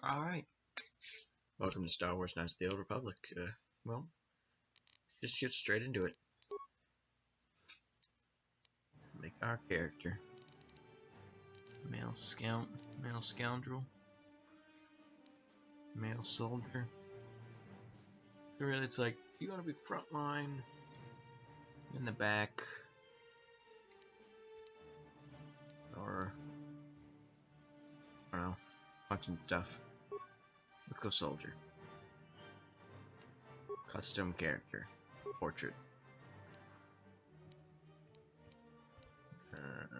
Alright, welcome to Star Wars Knights of the Old Republic. Well, just get straight into it. Make our character. Male scout, male scoundrel, male soldier. So really it's like, do you want to be frontline, in the back, or, I don't know, punching stuff. Let's go soldier. Custom character. Portrait. Let's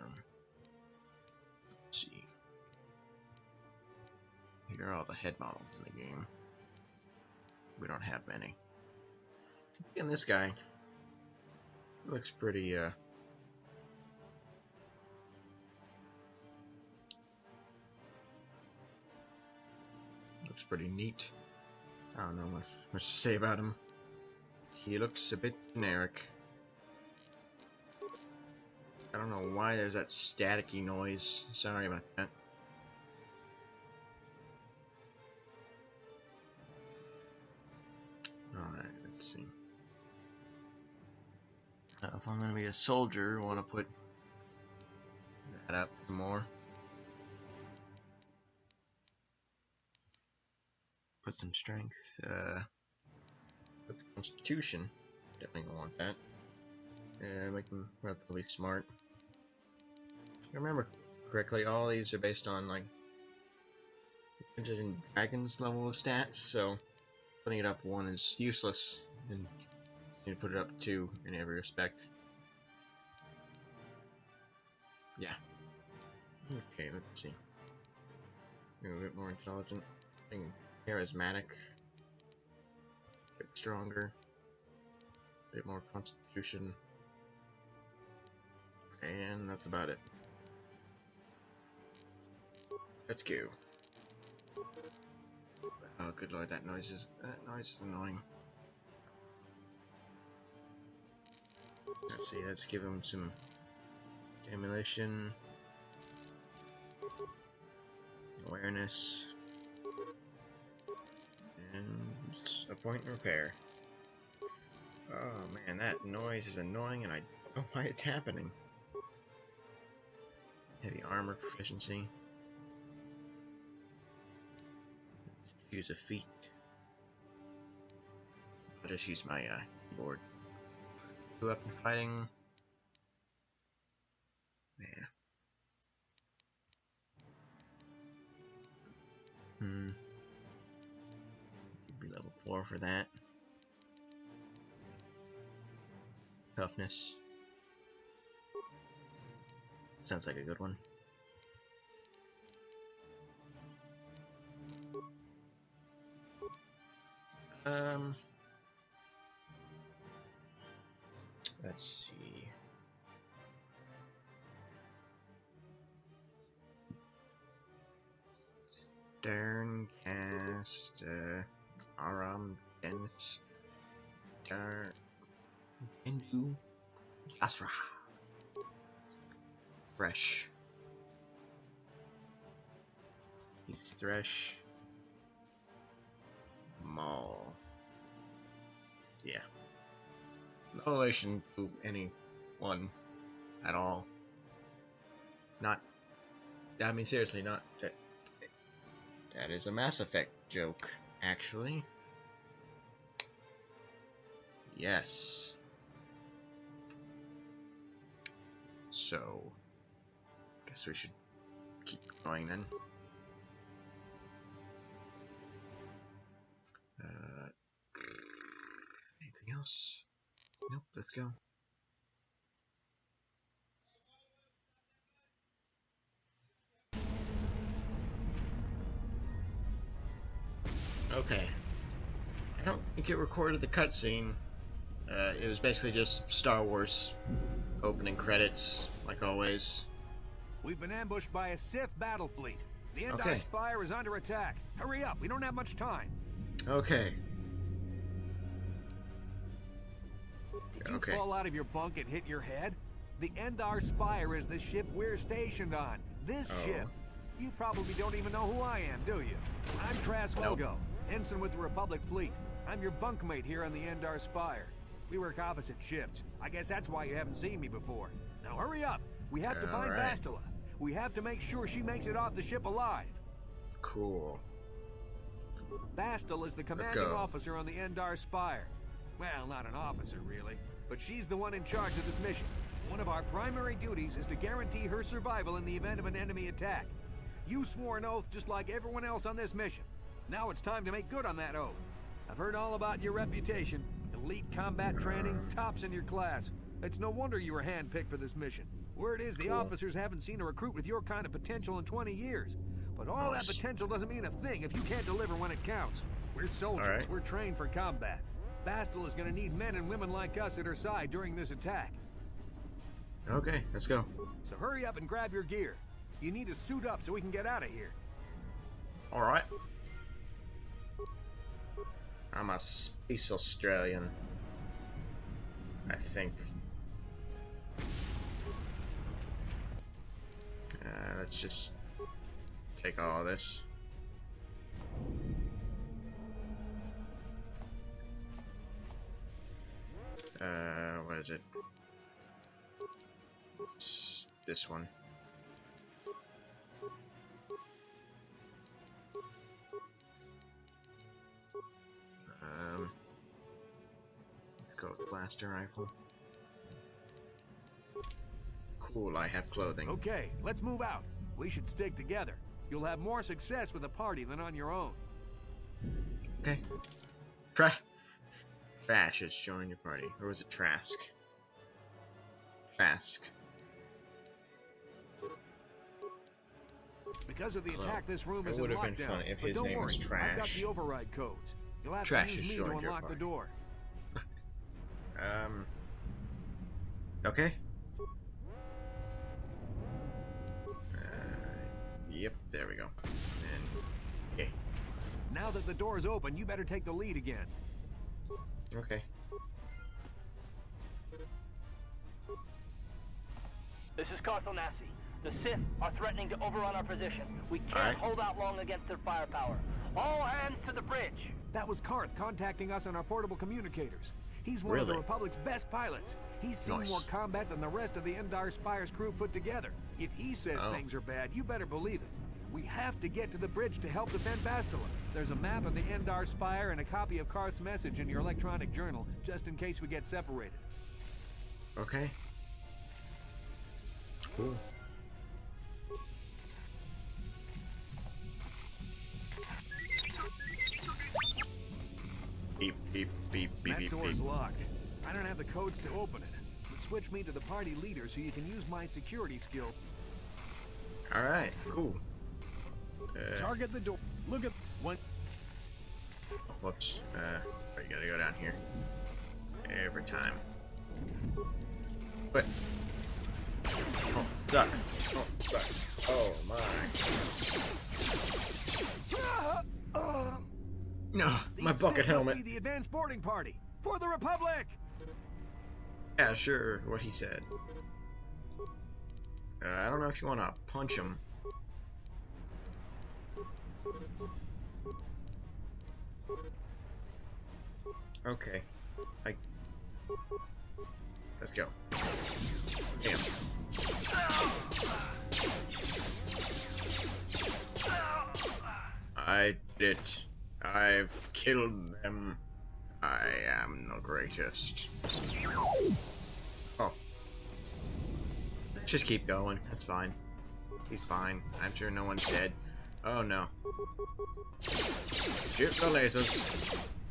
see. Here are all the head models in the game. We don't have many. And this guy looks pretty, looks pretty neat. I don't know much to say about him. He looks a bit generic. I don't know why there's that staticky noise. Sorry about that. Alright, let's see. If I'm gonna be a soldier, I want to put that up more. Put some strength. Put the constitution. Definitely gonna want that. Make them relatively smart. If I remember correctly, all these are based on like Dungeons and Dragons level of stats, so putting it up 1 is useless, and you need to put it up 2 in every respect. Yeah. Okay, let's see. A bit more intelligent. I think charismatic. A bit stronger. A bit more constitution. And that's about it. Let's go. Oh, good lord, that noise is annoying. Let's see, let's give him some demolition, awareness, and a point and repair. Oh man, that noise is annoying, and I don't know why it's happening. Heavy armor proficiency. Use a feat. I'll just use my keyboard. 2-weapon fighting. Yeah. Be level 4 for that. Toughness. Sounds like a good one. Let's see. Darn cast, Aram Dennis, Darn Hindu, Asra, Fresh, He's Thresh, Maul. Yeah. No relation to anyone at all. Not, I mean seriously, not that. That is a Mass Effect joke, actually. Yes. So, guess we should keep going then. Anything else? Nope, let's go. Okay. I don't think it recorded the cutscene. It was basically just Star Wars opening credits, like always. We've been ambushed by a Sith battle fleet. The Endar Spire is under attack. Hurry up, we don't have much time. Okay. Did you fall out of your bunk and hit your head? The Endar Spire is the ship we're stationed on. This ship You probably don't even know who I am, do you? I'm Trask Logo, ensign with the Republic Fleet. I'm your bunkmate here on the Endar Spire. We work opposite shifts. I guess that's why you haven't seen me before. Now hurry up. We have to find Bastila. We have to make sure she makes it off the ship alive. Cool. Bastila is the commanding officer on the Endar Spire. Well, not an officer, really, but she's the one in charge of this mission. One of our primary duties is to guarantee her survival in the event of an enemy attack. You swore an oath just like everyone else on this mission. Now it's time to make good on that oath. I've heard all about your reputation. Elite combat training, tops in your class. It's no wonder you were handpicked for this mission. Word is the officers haven't seen a recruit with your kind of potential in 20 years. But all that potential doesn't mean a thing if you can't deliver when it counts. We're soldiers. We're trained for combat. Bastila is going to need men and women like us at her side during this attack. Okay, let's go. So hurry up and grab your gear. You need to suit up so we can get out of here. Alright. I'm a Space Australian, I think. Let's just take all this. What is it? It's this one. Go with blaster rifle. Cool, I have clothing. Okay, let's move out. We should stick together. You'll have more success with a party than on your own. Okay. Trash has joined your party. Or was it Trask? Trask. Because of the attack, this room is in lockdown. It would have been funny if his name was Trash. I've got the override codes. You'll have Trash to use me to unlock the door. Okay. Yep, there we go. And, okay. Now that the door is open, you better take the lead again. Okay. This is Carthonasi. The Sith are threatening to overrun our position. We can't hold out long against their firepower. All hands to the bridge. That was Karth contacting us on our portable communicators. He's one of the Republic's best pilots. He's seen more combat than the rest of the Endar Spire's crew put together. If he says things are bad, you better believe it. We have to get to the bridge to help defend Bastila. There's a map of the Endar Spire and a copy of Karth's message in your electronic journal, just in case we get separated. Okay. Cool. Beep, beep, beep, beep, beep, That door's beep. locked. I don't have the codes to open it. But switch me to the party leader so you can use my security skill. Alright, cool. Target the door. Look at one. Whoops. So you gotta go down here. Every time. But. Oh, suck. Oh, suck. Oh, my. No, my bucket helmet. Must be the advanced boarding party for the Republic. Yeah, sure. What he said. I don't know if you want to punch him. Okay. Let's go. Damn. I did. I've killed them. I am the greatest. Oh. Let's just keep going. That's fine. He's fine. I'm sure no one's dead. Oh no. Shoot the lasers.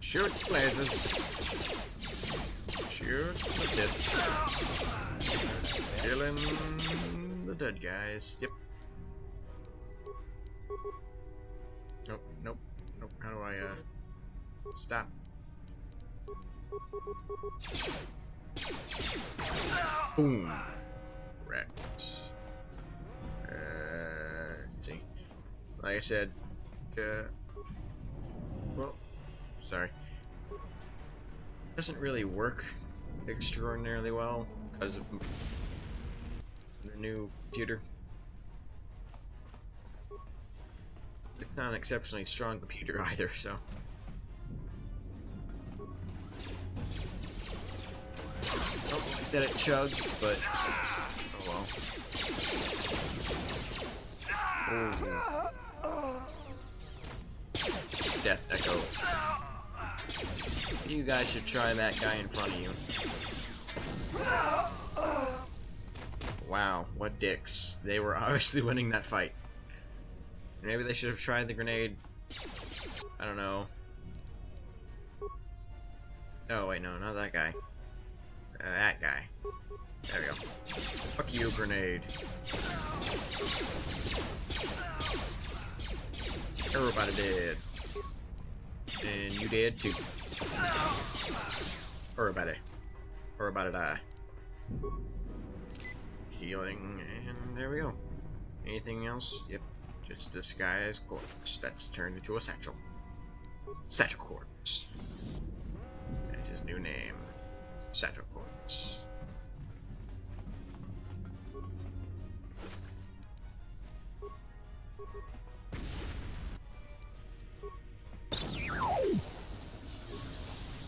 Shoot lasers. Shoot the tip. Killing the dead guys. Yep. Nope, nope, nope. How do I, stop? Boom. Wrecked. See. Like I said, well, sorry. Doesn't really work extraordinarily well because of the new computer. It's not an exceptionally strong computer either, so. Don't like that it chugs, but oh well. Oh. Death Echo. You guys should try that guy in front of you. Wow, what dicks. They were obviously winning that fight. Maybe they should have tried the grenade. I don't know. Oh, wait, no, not that guy. That guy. There we go. Fuck you, grenade. Everybody dead. And you dead too. Everybody. Everybody die. Healing, and there we go. Anything else? Yep. Just this guy's corpse that's turned into a satchel. Satchel Corpse. That's his new name. Satchel Corpse.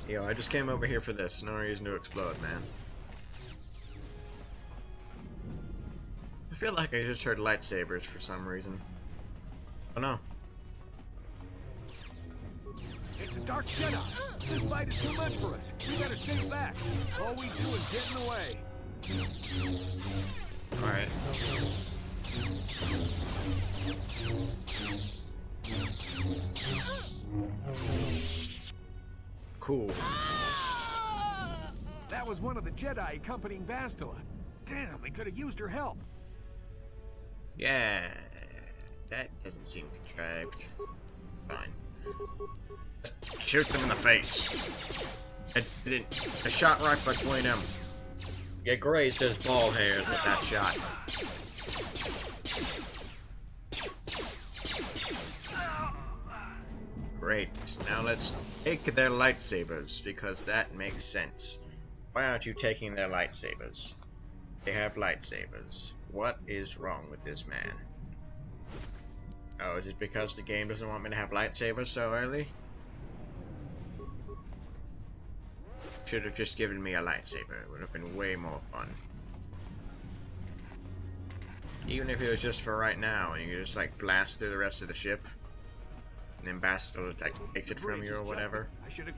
Yo, I just came over here for this. No reason to explode, man. I feel like I just heard lightsabers for some reason. Oh no. It's a dark Jedi. This fight is too much for us. We better stay back. All we do is get in the way. Alright. Cool. That was one of the Jedi accompanying Bastila. Damn, we could have used her help. Yeah, that doesn't seem contrived. Fine. Just shoot them in the face. I shot right between them. You grazed his ball hairs with that shot. Great. Now let's take their lightsabers, because that makes sense. Why aren't you taking their lightsabers? They have lightsabers. What is wrong with this man? Oh, is it because the game doesn't want me to have lightsabers so early? Should have just given me a lightsaber. It would have been way more fun. Even if it was just for right now, and you could just like blast through the rest of the ship, and then Bastila like takes it from you or whatever. I should have.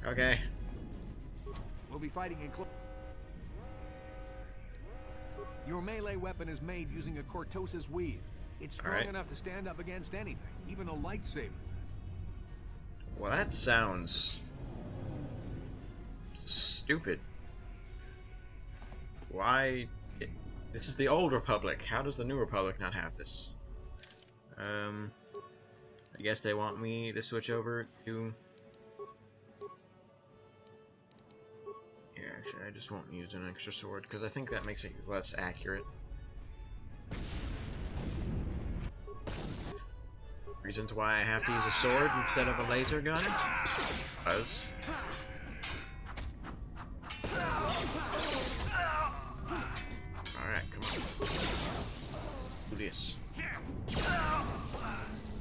Okay. We'll be fighting in close. Your melee weapon is made using a Cortosis weave. It's strong enough to stand up against anything, even a lightsaber. Well, that sounds stupid. Why? This is the old Republic. How does the new Republic not have this? I guess they want me to switch over to... Yeah, actually, I just won't use an extra sword, because I think that makes it less accurate. Reasons why I have to use a sword instead of a laser gun? Because... Alright, come on. Do this.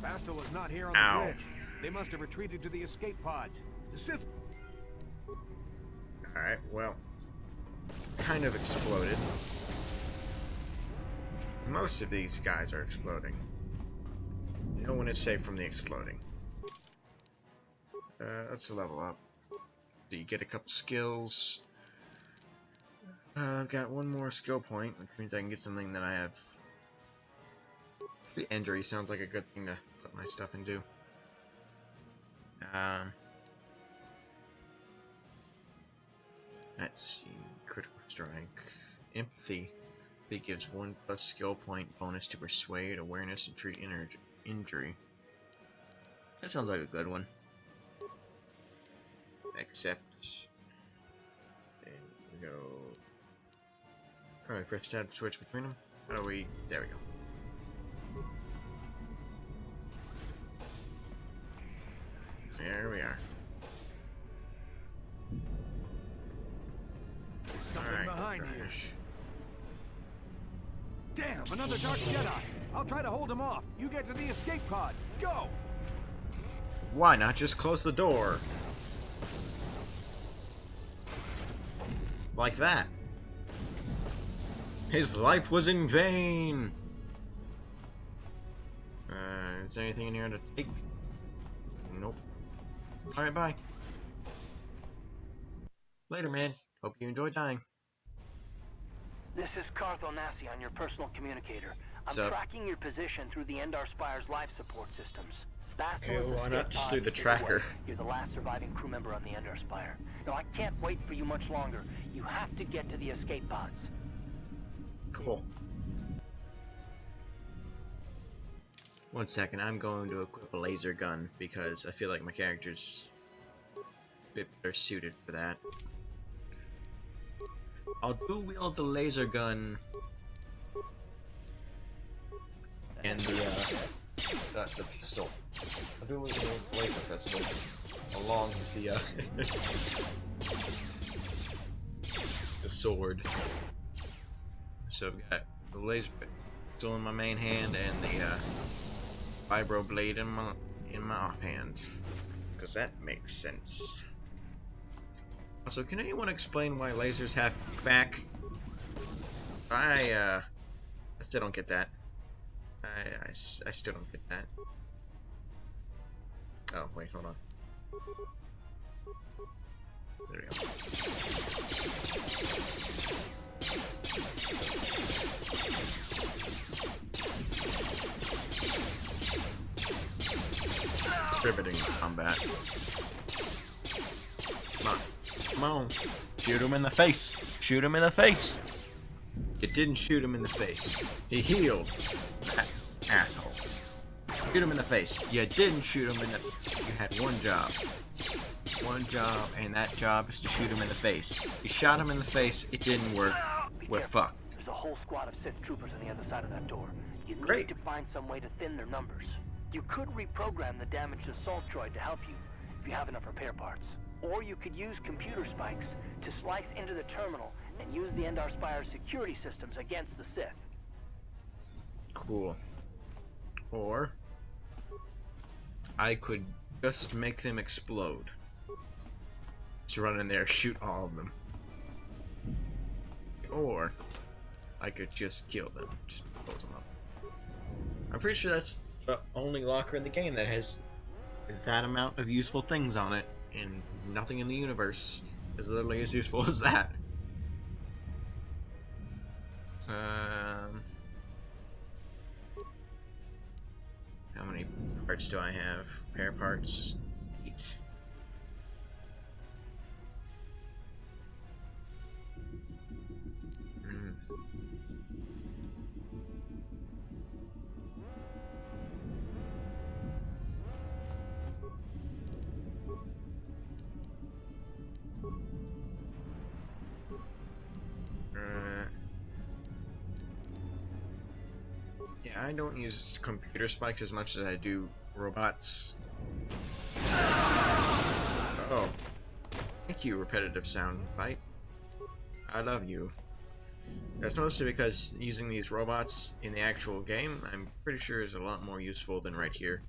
Bastila's not here on the bridge. They must have retreated to the escape pods. The Sith... Alright, well... Kind of exploded. Most of these guys are exploding. No one is safe from the exploding. Let's level up. So you get a couple skills. I've got one more skill point, which means I can get something that I have. Injury sounds like a good thing to put my stuff into. Let's see. Critical strike. Empathy. It gives 1+ skill point bonus to persuade, awareness, and treat injury. That sounds like a good one. Except... There we go. Probably press tab to switch between them. How do we... There we go. There we are. There's something behind you. Damn, another Dark Jedi. I'll try to hold him off. You get to the escape pods. Go! Why not just close the door? Like that. His life was in vain! Is there anything in here to take? Nope. Alright, bye. Later, man. Hope you enjoy dying. This is Carthel Nassi on your personal communicator. What's I'm up? tracking your position through the Endar Spire's life support systems. Okay, why not just through the tracker? You're the last surviving crew member on the Endar Spire. No, I can't wait for you much longer. You have to get to the escape pods. Cool. 1 second, I'm going to equip a laser gun because I feel like my character's a bit better suited for that. I'll dual wield the laser gun and the pistol. I'll dual wield the laser pistol along with the the sword. So I've got the laser pistol in my main hand and the vibro blade in my offhand, because that makes sense. Also, can anyone explain why lasers have back? I still don't get that. I still don't get that. Oh wait, hold on. There we go. Riveting combat. Come on. Come on. Shoot him in the face. Shoot him in the face. You didn't shoot him in the face. He healed. That asshole. Shoot him in the face. You didn't shoot him in the... You had one job. One job, and that job is to shoot him in the face. You shot him in the face, it didn't work. We're fucked. There's a whole squad of Sith troopers on the other side of that door. You need Great. to find some way to thin their numbers. You could reprogram the damaged assault droid to help you, if you have enough repair parts. Or you could use computer spikes to slice into the terminal and use the Endar Spire's security systems against the Sith. Cool. Or I could just make them explode. Just run in there, shoot all of them. Or I could just kill them. Just close them up. I'm pretty sure that's the only locker in the game that has that amount of useful things on it, and nothing in the universe is literally as useful as that. How many parts do I have? Repair parts? 8. Yeah, I don't use computer spikes as much as I do robots. Oh. Thank you, repetitive sound bite. I love you. That's mostly because using these robots in the actual game, I'm pretty sure is a lot more useful than right here.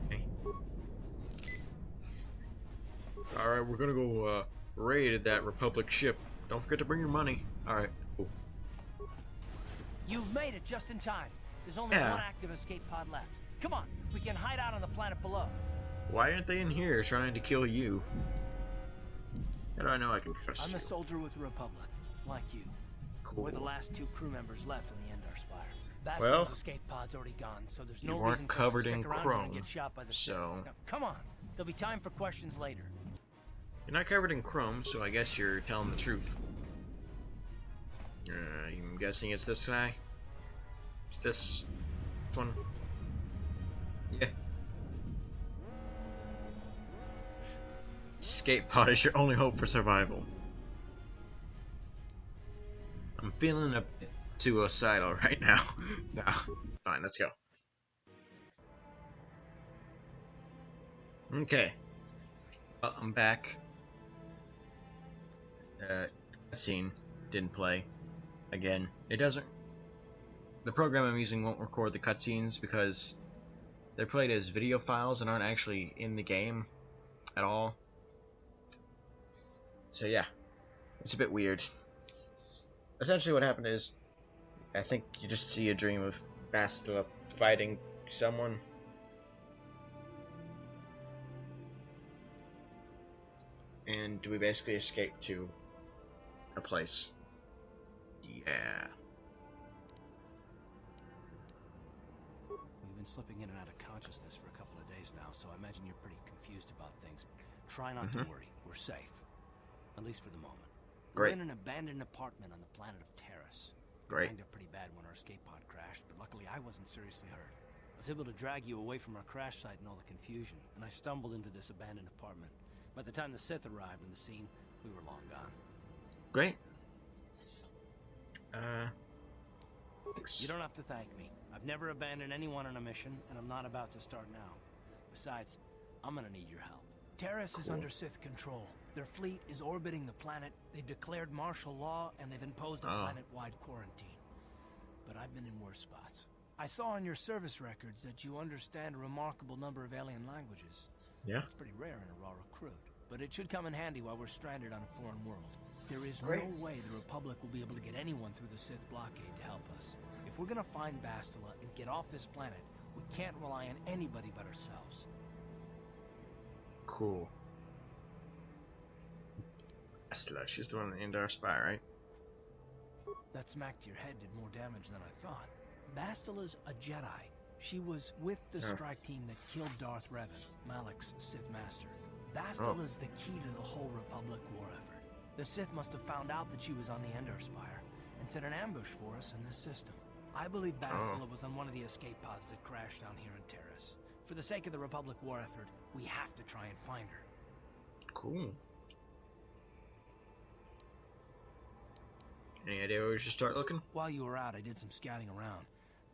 Okay. Alright, we're gonna go raid that Republic ship. Don't forget to bring your money. Alright, cool. You've made it just in time. There's only one active escape pod left. Come on, we can hide out on the planet below. Why aren't they in here trying to kill you? How do I know I can trust I'm you? a soldier with the Republic, like you. Cool. We're the last 2 crew members left on the Endar Spire. Well, Bastion's escape pod's already gone, so there's you no weren't reason for us to covered stick in around here chrome, and get shot by the so... Sith. Now, come on, there'll be time for questions later. You're not covered in chrome, so I guess you're telling the truth. I'm guessing it's this guy? This one? Yeah. Escape pod is your only hope for survival. I'm feeling a bit suicidal right now. No, fine, let's go. Okay. Well, I'm back. Scene. didn't play. Again, it doesn't. The program I'm using won't record the cutscenes because they're played as video files and aren't actually in the game at all. So yeah, it's a bit weird. Essentially what happened is, I think you just see a dream of Bastila fighting someone. And we basically escape to a place. Yeah. We've been slipping in and out of consciousness for a couple of days now, so I imagine you're pretty confused about things. Try not to worry. We're safe. At least for the moment. Great. We're in an abandoned apartment on the planet of Terrace. Great. Banged up pretty bad when our escape pod crashed, but luckily I wasn't seriously hurt. I was able to drag you away from our crash site and all the confusion, and I stumbled into this abandoned apartment. By the time the Sith arrived on the scene, we were long gone. Great. Thanks. You don't have to thank me. I've never abandoned anyone on a mission, and I'm not about to start now. Besides, I'm gonna need your help. Terrace is under Sith control. Their fleet is orbiting the planet. They've declared martial law, and they've imposed a planet-wide quarantine. But I've been in worse spots. I saw on your service records that you understand a remarkable number of alien languages. Yeah. It's pretty rare in a raw recruit, but it should come in handy while we're stranded on a foreign world. There is no way the Republic will be able to get anyone through the Sith blockade to help us. If we're gonna find Bastila and get off this planet, we can't rely on anybody but ourselves. Cool. Bastila, she's the one in the Endar Spire, right? That smack to your head did more damage than I thought. Bastila's a Jedi. She was with the strike team that killed Darth Revan, Malak's Sith master. Bastila's the key to the whole Republic war effort. The Sith must have found out that she was on the Endar Spire and set an ambush for us in this system. I believe Bastila was on one of the escape pods that crashed down here in Terrace. For the sake of the Republic war effort, we have to try and find her. Cool. Any idea where we should start looking? While you were out, I did some scouting around.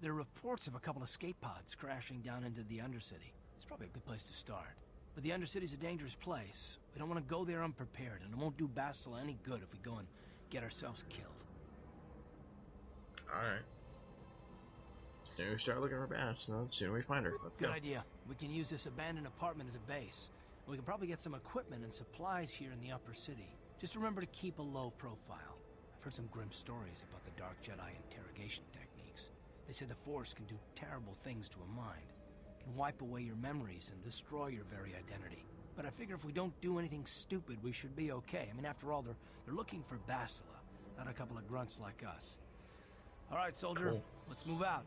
There are reports of a couple of escape pods crashing down into the Undercity. It's probably a good place to start. But the Undercity's a dangerous place. We don't want to go there unprepared, and it won't do Bastila any good if we go and get ourselves killed. Alright. The sooner we start looking for Bastila, the sooner we find her. Let's Good go. idea. We can use this abandoned apartment as a base. We can probably get some equipment and supplies here in the upper city. Just remember to keep a low profile. I've heard some grim stories about the Dark Jedi interrogation techniques. They say the Force can do terrible things to a mind. It can wipe away your memories and destroy your very identity. But I figure if we don't do anything stupid, we should be okay. I mean, after all, they're looking for Bastila, not a couple of grunts like us. All right, soldier, Cool. let's move out.